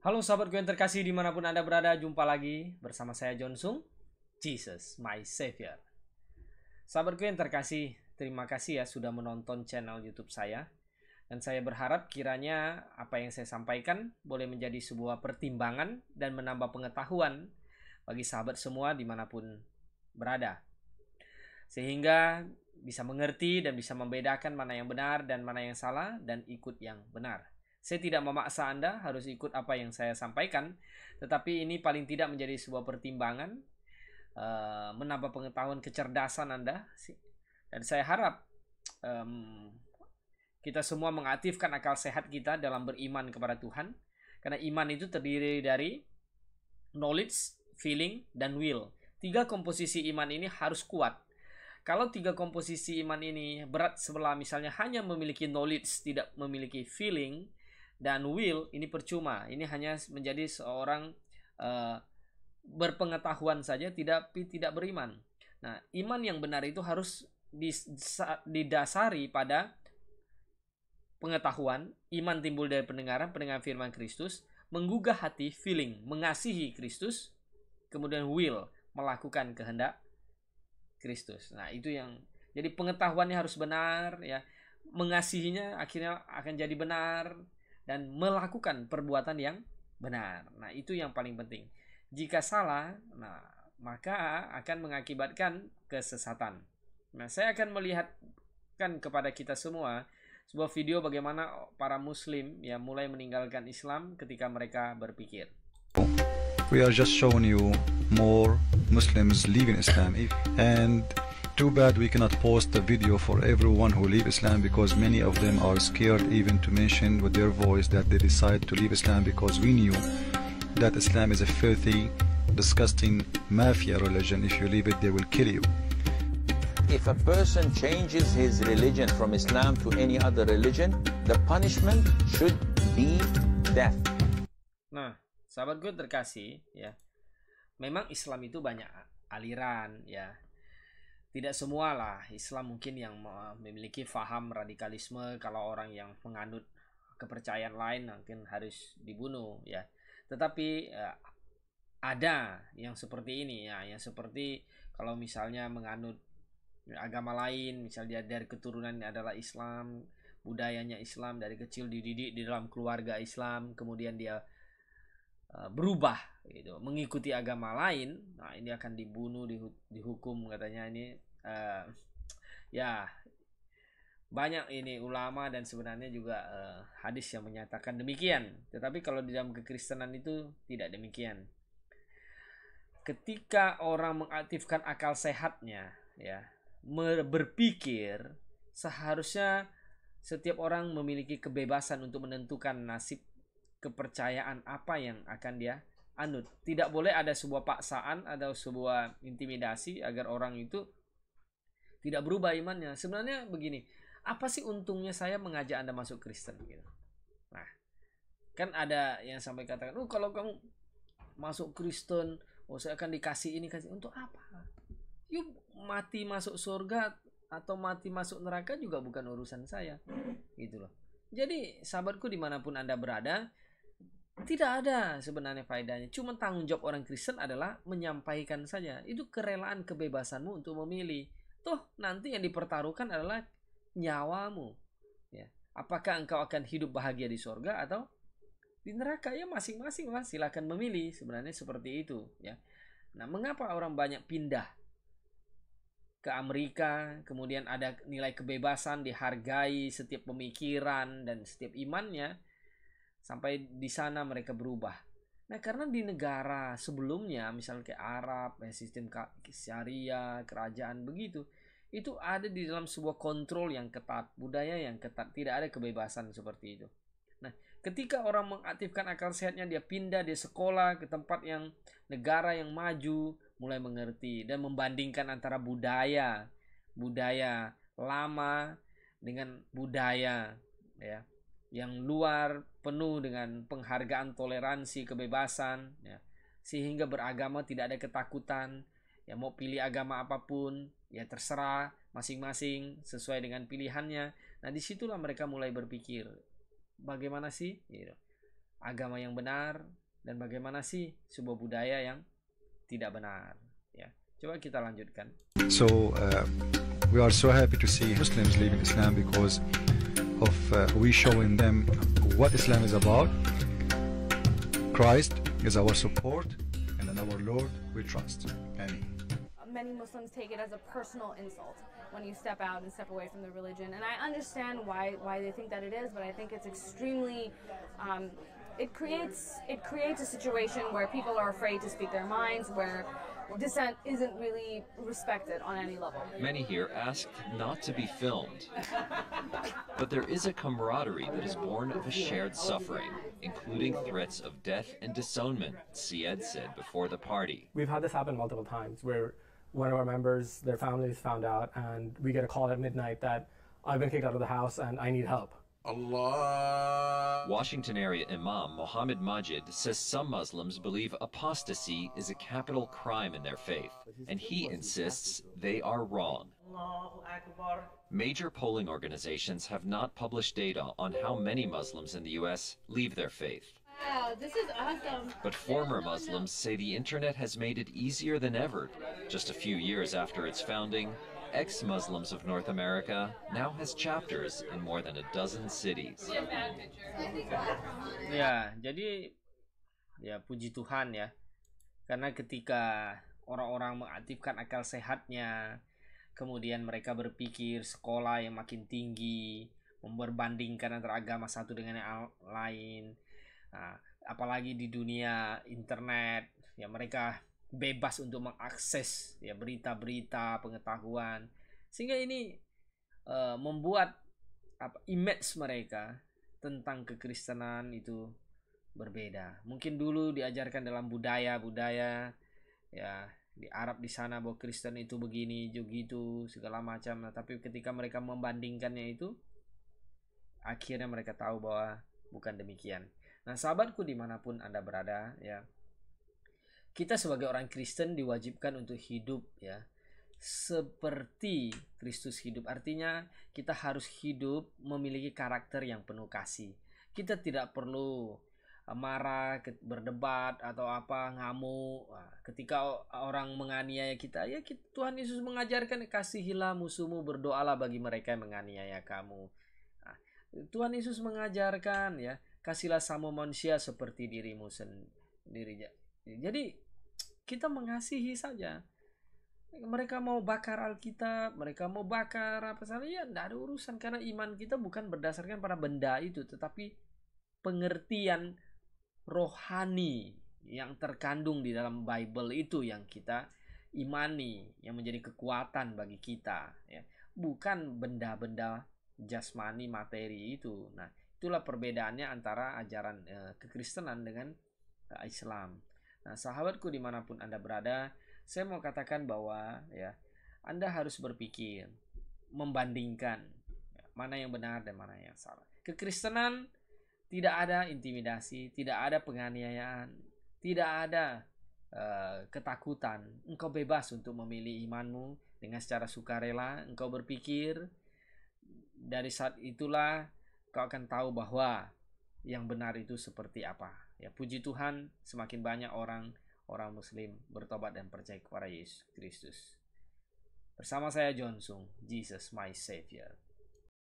Halo sahabatku yang terkasih dimanapun Anda berada, jumpa lagi bersama saya John Sung, Jesus my Savior. Sahabatku yang terkasih, terima kasih ya sudah menonton channel YouTube saya. Dan saya berharap kiranya apa yang saya sampaikan boleh menjadi sebuah pertimbangan dan menambah pengetahuan bagi sahabat semua dimanapun berada. Sehingga bisa mengerti dan bisa membedakan mana yang benar dan mana yang salah dan ikut yang benar. Saya tidak memaksa Anda harus ikut apa yang saya sampaikan, tetapi ini paling tidak menjadi sebuah pertimbangan, menambah pengetahuan kecerdasan Anda. Dan saya harap kita semua mengaktifkan akal sehat kita dalam beriman kepada Tuhan. Karena iman itu terdiri dari knowledge, feeling, dan will. 3 komposisi iman ini harus kuat. Kalau 3 komposisi iman ini berat sebelah, misalnya hanya memiliki knowledge, tidak memiliki feeling dan will, ini percuma. Ini hanya menjadi seorang berpengetahuan saja, tidak beriman. Nah, iman yang benar itu harus didasari pada pengetahuan. Iman timbul dari pendengaran firman Kristus, menggugah hati, feeling, mengasihi Kristus, kemudian will, melakukan kehendak Kristus. Nah, itu yang jadi pengetahuannya harus benar ya. Mengasihinya akhirnya akan jadi benar dan melakukan perbuatan yang benar. Nah, itu yang paling penting. Jika salah, nah maka akan mengakibatkan kesesatan. Nah, saya akan melihatkan kepada kita semua sebuah video bagaimana para muslim ya mulai meninggalkan Islam ketika mereka berpikir. We are just showing you more Muslims leaving Islam, and too bad we cannot post the video for everyone who leave Islam, because many of them are scared even to mention with their voice that they decide to leave Islam, because we knew that Islam is a filthy, disgusting mafia religion. If you leave it, they will kill you. If a person changes his religion from Islam to any other religion, the punishment should be death. Nah, sahabat gue terkasih ya, memang Islam itu banyak aliran ya. Tidak semua lah Islam mungkin yang memiliki faham radikalisme. Kalau orang yang menganut kepercayaan lain mungkin harus dibunuh ya. Tetapi ada yang seperti ini ya, yang seperti kalau misalnya menganut agama lain, misalnya dari keturunan adalah Islam, budayanya Islam, dari kecil dididik di dalam keluarga Islam, kemudian dia berubah gitu, mengikuti agama lain, nah ini akan dibunuh, dihukum katanya ini ya banyak ini ulama dan sebenarnya juga hadis yang menyatakan demikian. Tetapi kalau di dalam kekristenan itu tidak demikian. Ketika orang mengaktifkan akal sehatnya ya, berpikir, seharusnya setiap orang memiliki kebebasan untuk menentukan nasib kepercayaan apa yang akan dia anut. Tidak boleh ada sebuah paksaan atau sebuah intimidasi agar orang itu tidak berubah imannya. Sebenarnya begini, apa sih untungnya saya mengajak Anda masuk Kristen gitu. Nah, kan ada yang sampai katakan, kalau kamu masuk Kristen, saya akan dikasih ini, kasih. Untuk apa? Yuk, mati masuk surga atau mati masuk neraka juga bukan urusan saya, gitu loh. Jadi sahabatku dimanapun Anda berada, tidak ada sebenarnya faedahnya. Cuma tanggung jawab orang Kristen adalah menyampaikan saja. Itu kerelaan kebebasanmu untuk memilih. Toh nanti yang dipertaruhkan adalah nyawamu. Ya. Apakah engkau akan hidup bahagia di surga atau di neraka? Ya masing-masing lah, silakan memilih. Sebenarnya seperti itu. Ya. Nah, mengapa orang banyak pindah ke Amerika, kemudian ada nilai kebebasan, dihargai setiap pemikiran dan setiap imannya? Sampai di sana mereka berubah. Nah, karena di negara sebelumnya, misalnya kayak Arab, sistem syariah, kerajaan begitu, itu ada di dalam sebuah kontrol yang ketat, budaya yang ketat, tidak ada kebebasan seperti itu. Nah, ketika orang mengaktifkan akal sehatnya, dia pindah, dia sekolah ke tempat yang negara yang maju, mulai mengerti dan membandingkan antara budaya lama dengan budaya ya yang luar, penuh dengan penghargaan, toleransi, kebebasan ya. Sehingga beragama tidak ada ketakutan ya, mau pilih agama apapun ya terserah masing-masing sesuai dengan pilihannya. Nah, disitulah mereka mulai berpikir bagaimana sih gitu. agama yang benar dan bagaimana sih sebuah budaya yang tidak benar. Ya, coba kita lanjutkan. So we are so happy to see Muslims leaving Islam because of we showing them what Islam is about. Christ is our support, and in our Lord we trust. Amen. Many Muslims take it as a personal insult when you step out and step away from the religion, and I understand why they think that it is, but I think it's extremely it creates a situation where people are afraid to speak their minds, where dissent isn't really respected on any level. Many here asked not to be filmed. But there is a camaraderie that is born of a shared suffering, including threats of death and disownment, Syed said before the party. We've had this happen multiple times where one of our members, their families found out, and we get a call at midnight that I've been kicked out of the house and I need help. Allah. Washington area Imam Mohammed Majid says some Muslims believe apostasy is a capital crime in their faith, and he insists they are wrong. Major polling organizations have not published data on how many Muslims in the U.S. leave their faith. Wow, this is awesome. But former Muslims say the internet has made it easier than ever. Just a few years after its founding, ex-Muslims of North America now has chapters in more than a dozen cities. Ya, jadi ya puji Tuhan ya. Karena ketika orang-orang mengaktifkan akal sehatnya, kemudian mereka berpikir sekolah yang makin tinggi, memperbandingkan antara agama satu dengan yang lain. Nah, apalagi di dunia internet, ya mereka bebas untuk mengakses ya berita-berita, pengetahuan, sehingga ini membuat image mereka tentang kekristenan itu berbeda. Mungkin dulu diajarkan dalam budaya ya di Arab di sana bahwa Kristen itu begini, begitu, segala macam. Nah, tapi ketika mereka membandingkannya itu, akhirnya mereka tahu bahwa bukan demikian. Nah, sahabatku dimanapun Anda berada ya, kita sebagai orang Kristen diwajibkan untuk hidup ya seperti Kristus hidup. Artinya kita harus hidup memiliki karakter yang penuh kasih. Kita tidak perlu marah, berdebat atau apa, ngamuk. Ketika orang menganiaya kita, ya Tuhan Yesus mengajarkan kasihilah musuhmu, berdoalah bagi mereka yang menganiaya kamu. Nah, Tuhan Yesus mengajarkan ya kasihlah sama manusia seperti dirimu sendiri. Jadi kita mengasihi saja. Mereka mau bakar Alkitab, mereka mau bakar apa saja, ya tidak ada urusan, karena iman kita bukan berdasarkan pada benda itu, tetapi pengertian rohani yang terkandung di dalam Bible itu yang kita imani, yang menjadi kekuatan bagi kita ya. Bukan benda-benda jasmani materi itu. Nah, itulah perbedaannya antara ajaran kekristenan dengan Islam. Nah, sahabatku dimanapun Anda berada, saya mau katakan bahwa ya Anda harus berpikir, membandingkan ya, mana yang benar dan mana yang salah. Kekristenan tidak ada intimidasi, tidak ada penganiayaan, tidak ada ketakutan. Engkau bebas untuk memilih imanmu dengan secara sukarela. Engkau berpikir, dari saat itulah kau akan tahu bahwa yang benar itu seperti apa. Ya, puji Tuhan, semakin banyak orang Muslim bertobat dan percaya kepada Yesus Kristus. Bersama saya John Sung, Jesus my Savior.